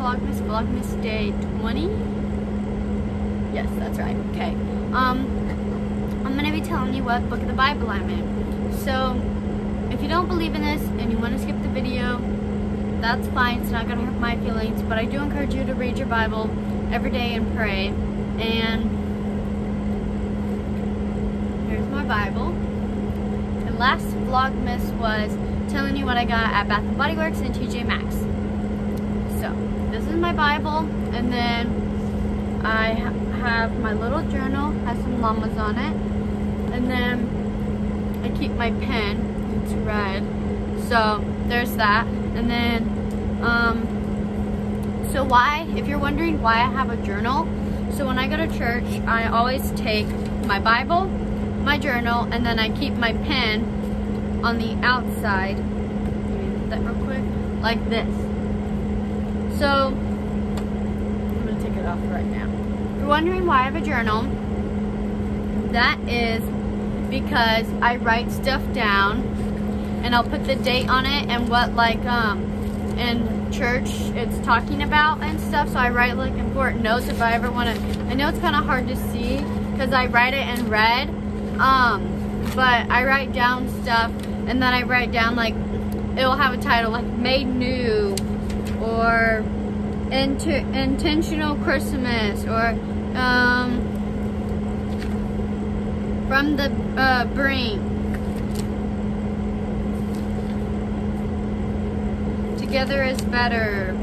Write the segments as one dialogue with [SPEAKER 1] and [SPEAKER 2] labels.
[SPEAKER 1] Vlogmas day 20. Yes, that's right. Okay. I'm gonna be telling you what book of the Bible I'm in. So, if you don't believe in this and you want to skip the video, that's fine. It's not gonna hurt my feelings. But I do encourage you to read your Bible every day and pray. And here's my Bible. And last Vlogmas was telling you what I got at Bath & Body Works and TJ Maxx. So, this is my Bible, and then I have my little journal, has some llamas on it, and then I keep my pen, it's red, so there's that. And then, so why, if you're wondering why I have a journal, so when I go to church, I always take my Bible, my journal, and then I keep my pen on the outside. Let me put that real quick, like this. So, I'm going to take it off right now. If you're wondering why I have a journal, that is because I write stuff down, and I'll put the date on it and what, like, in church it's talking about and stuff. So I write, like, important notes if I ever want to. I know it's kind of hard to see because I write it in red, but I write down stuff, and then I write down, like, it'll have a title, like, Made New, or Intentional Christmas, or From the Brink, Together is Better,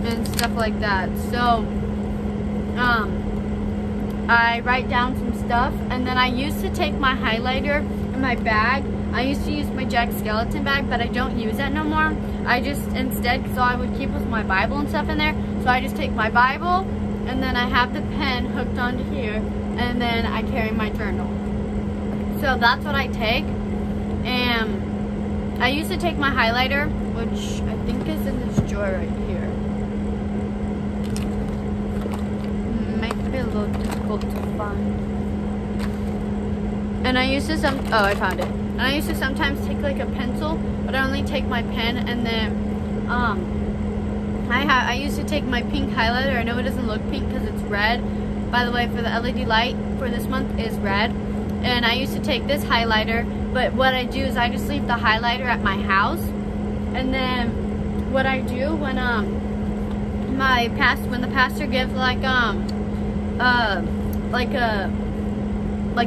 [SPEAKER 1] and stuff like that. So I write down some stuff, and then I used to take my highlighter in my bag. I used to use my Jack Skeleton bag, but I don't use that no more. I just, instead, because all I would keep was my Bible and stuff in there, so I just take my Bible, and then I have the pen hooked onto here, and then I carry my journal. So that's what I take. And I used to take my highlighter, which I think is in this drawer right here. Might be a little difficult to find. And I used to oh, I found it. And I used to sometimes take, like, a pencil, but I only take my pen, and then I used to take my pink highlighter. I know it doesn't look pink because it's red. By the way, for the LED light for this month is red. And I used to take this highlighter, but what I do is I just leave the highlighter at my house. And then what I do when when the pastor gives, like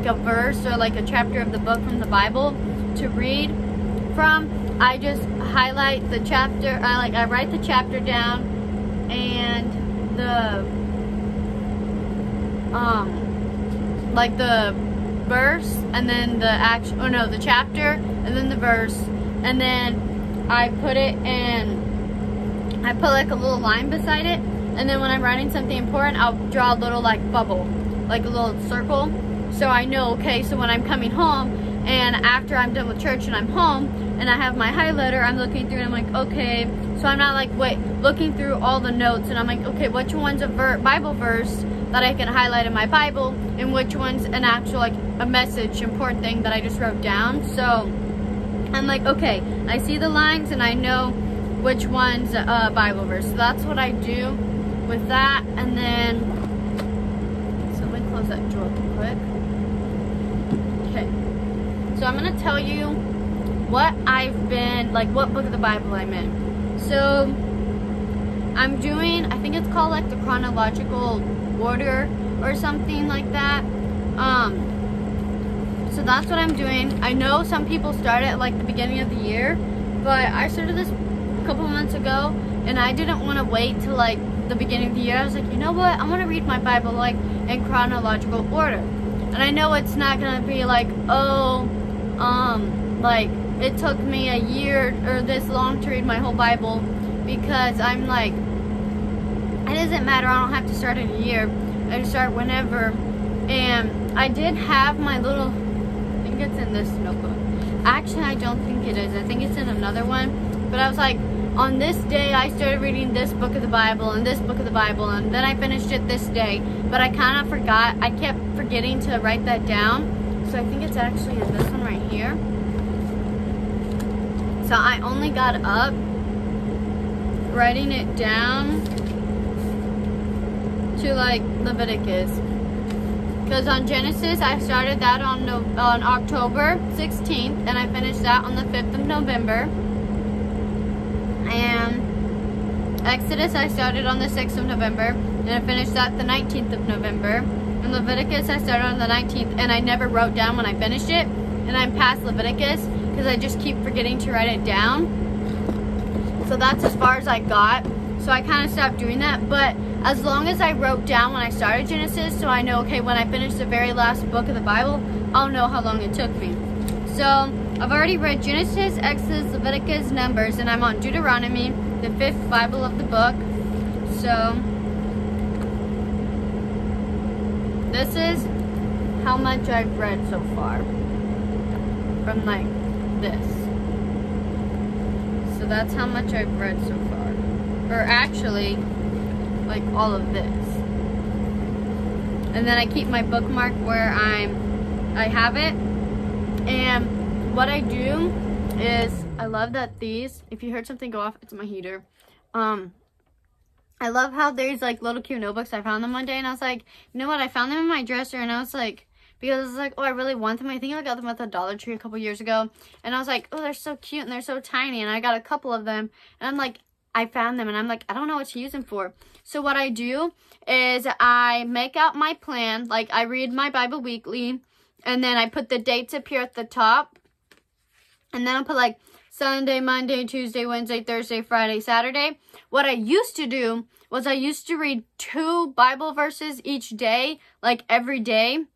[SPEAKER 1] a verse or like a chapter of the book from the Bible to read from, I just highlight the chapter. I write the chapter down, and the like the verse, and then the chapter, and then the verse, and then I put it in. I put, like, a little line beside it, and then when I'm writing something important, I'll draw a little, like, bubble, like a little circle. So I know, okay, so when I'm coming home, and after I'm done with church and I'm home, and I have my highlighter, I'm looking through, and I'm like, okay, so I'm not, like, looking through all the notes, and I'm like, okay, which one's a Bible verse that I can highlight in my Bible, and which one's an actual, like, a message, important thing that I just wrote down. So I'm like, okay, I see the lines, and I know which one's a Bible verse. So that's what I do with that. And then, so let me close that drawer real quick. Okay, so I'm gonna tell you what what book of the Bible I'm in. So I'm doing, I think it's called, like, the chronological order or something like that. So that's what I'm doing. I know some people start at, like, the beginning of the year, but I started this a couple months ago, and I didn't want to wait till, like, the beginning of the year. I was like, you know what, I want to read my Bible, like, in chronological order. And I know it's not gonna be like, oh, like, it took me a year or this long to read my whole Bible, because I'm like, it doesn't matter, I don't have to start in a year. I just start whenever. And I did have my little, I think it's in this notebook. Actually, I don't think it is. I think it's in another one. But I was like, on this day, I started reading this book of the Bible and this book of the Bible, and then I finished it this day. But I kind of forgot. I kept forgetting to write that down. So I think it's actually in this one right here. So I only got up writing it down to like Leviticus. Because on Genesis, I started that on October 16th, and I finished that on the 5th of November. And Exodus, I started on the 6th of November, and I finished that the 19th of November. And Leviticus, I started on the 19th, and I never wrote down when I finished it. And I'm past Leviticus, because I just keep forgetting to write it down. So that's as far as I got. So I kind of stopped doing that, but as long as I wrote down when I started Genesis, so I know, okay, when I finish the very last book of the Bible, I'll know how long it took me. So I've already read Genesis, Exodus, Leviticus, Numbers, and I'm on Deuteronomy, the 5th Bible of the book. So this is how much I've read so far from like this. So that's how much I've read so far. Or actually, like all of this. And then I keep my bookmark where I have it. And what I do is, I love that these, if you heard something go off, it's my heater. I love how there's like little cute notebooks. I found them one day and I was like, you know what, I found them in my dresser, and I was like, because I was like, oh, I really want them. I think I got them at the Dollar Tree a couple years ago. And I was like, oh, they're so cute and they're so tiny. And I got a couple of them. And I'm like, I found them and I'm like, I don't know what to use them for. So what I do is I make out my plan. Like, I read my Bible weekly, and then I put the dates up here at the top. And then I'll put like Sunday, Monday, Tuesday, Wednesday, Thursday, Friday, Saturday. What I used to do was I used to read 2 Bible verses each day, like every day.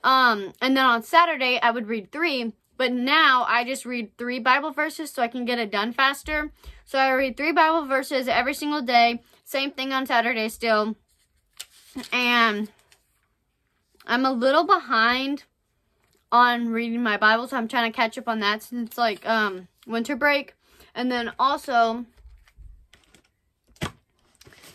[SPEAKER 1] And then on Saturday, I would read 3. But now I just read 3 Bible verses so I can get it done faster. So I read 3 Bible verses every single day. Same thing on Saturday still. And I'm a little behind on reading my Bible, so I'm trying to catch up on that since it's like winter break. And then also,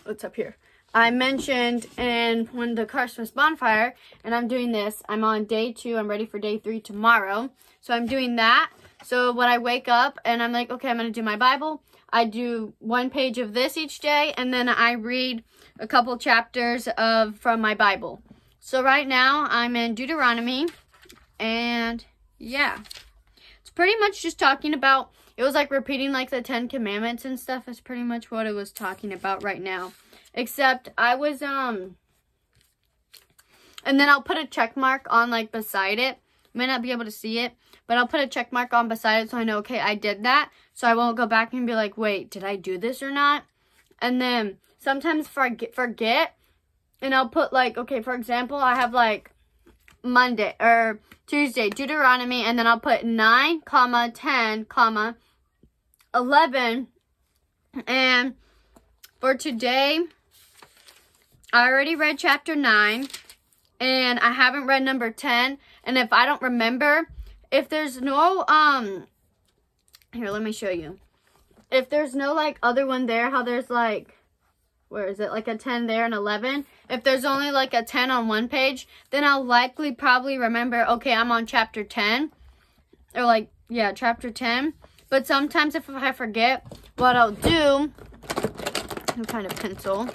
[SPEAKER 1] what's up here? I mentioned in when the Christmas bonfire, and I'm doing this. I'm on day 2. I'm ready for day 3 tomorrow. So I'm doing that. So when I wake up and I'm like, okay, I'm going to do my Bible. I do 1 page of this each day, and then I read a couple chapters from my Bible. So right now I'm in Deuteronomy, and yeah. It's pretty much just talking about, it was like repeating like the 10 Commandments and stuff. Is pretty much what it was talking about right now. Except I was, and then I'll put a check mark on like beside it. May not be able to see it, but I'll put a check mark on beside it so I know, okay, I did that. So I won't go back and be like, wait, did I do this or not? And then sometimes forget, and I'll put like, okay, for example, I have like Monday or Tuesday, Deuteronomy, and then I'll put 9, 10, 11, and for today, I already read chapter 9, and I haven't read number 10, and if I don't remember, if there's no, here, let me show you. If there's no, like, other one there, how there's, like, where is it, like a 10 there and 11, if there's only, like, a 10 on one page, then I'll probably remember, okay, I'm on chapter 10, or, like, yeah, chapter 10, but sometimes if I forget, what I'll do, what kind of pencil?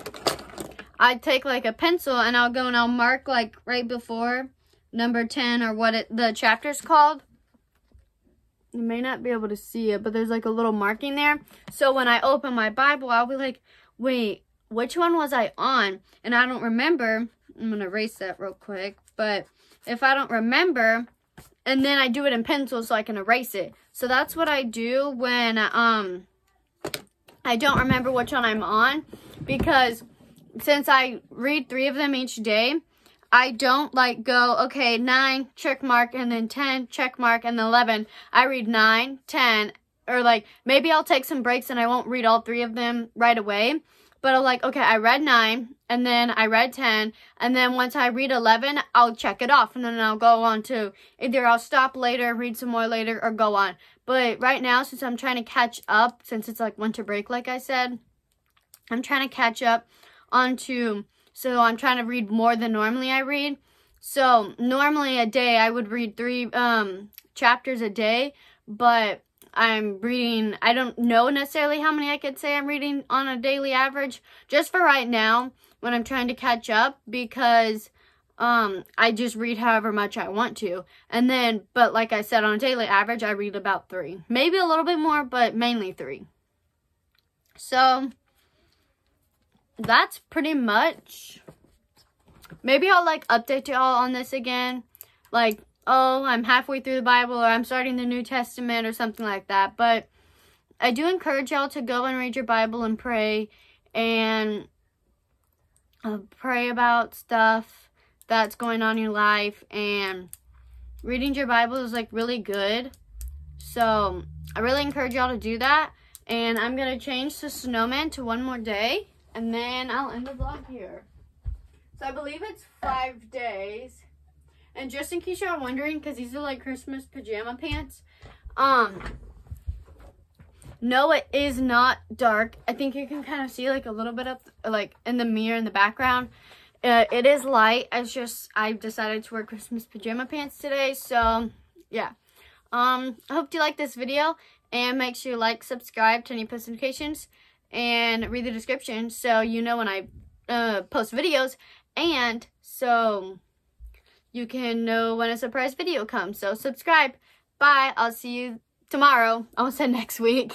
[SPEAKER 1] I take like a pencil and I'll go and I'll mark like right before number 10 or what the chapter's called. You may not be able to see it, but there's like a little marking there. So when I open my Bible, I'll be like, wait, which one was I on? And I don't remember. I'm going to erase that real quick. But if I don't remember, and then I do it in pencil so I can erase it. So that's what I do when I don't remember which one I'm on, because since I read 3 of them each day, I don't like go, okay, 9, check mark, and then 10, check mark, and then 11. I read 9, 10, or like, maybe I'll take some breaks and I won't read all 3 of them right away. But I'll like, okay, I read 9, and then I read 10, and then once I read 11, I'll check it off, and then I'll go on to, either I'll stop later, read some more later, or go on. But right now, since I'm trying to catch up, since it's like winter break, like I said, I'm trying to catch up onto, so I'm trying to read more than normally I read. So normally a day I would read 3 chapters a day, but I'm reading, I don't know necessarily how many I could say I'm reading on a daily average, just for right now when I'm trying to catch up, because I just read however much I want to. And then, but like I said, on a daily average, I read about 3. Maybe a little bit more, but mainly 3. So, that's pretty much. Maybe I'll, like, update y'all on this again. Like, oh, I'm halfway through the Bible, or I'm starting the New Testament, or something like that. But I do encourage y'all to go and read your Bible and pray. And pray about stuff that's going on in your life, and reading your Bible is like really good. So I really encourage y'all to do that. And I'm gonna change the snowman to 1 more day, and then I'll end the vlog here. So I believe it's 5 days. And just in case y'all wondering, because these are like Christmas pajama pants, no, it is not dark. I think you can kind of see like a little bit of like in the mirror in the background. It is light. It's just I decided to wear Christmas pajama pants today. So yeah. I hope you like this video, and make sure you like, subscribe, turn on your post notifications, and read the description so you know when I post videos, and so you can know when a surprise video comes. So subscribe. Bye. I'll see you tomorrow. I almost said next week.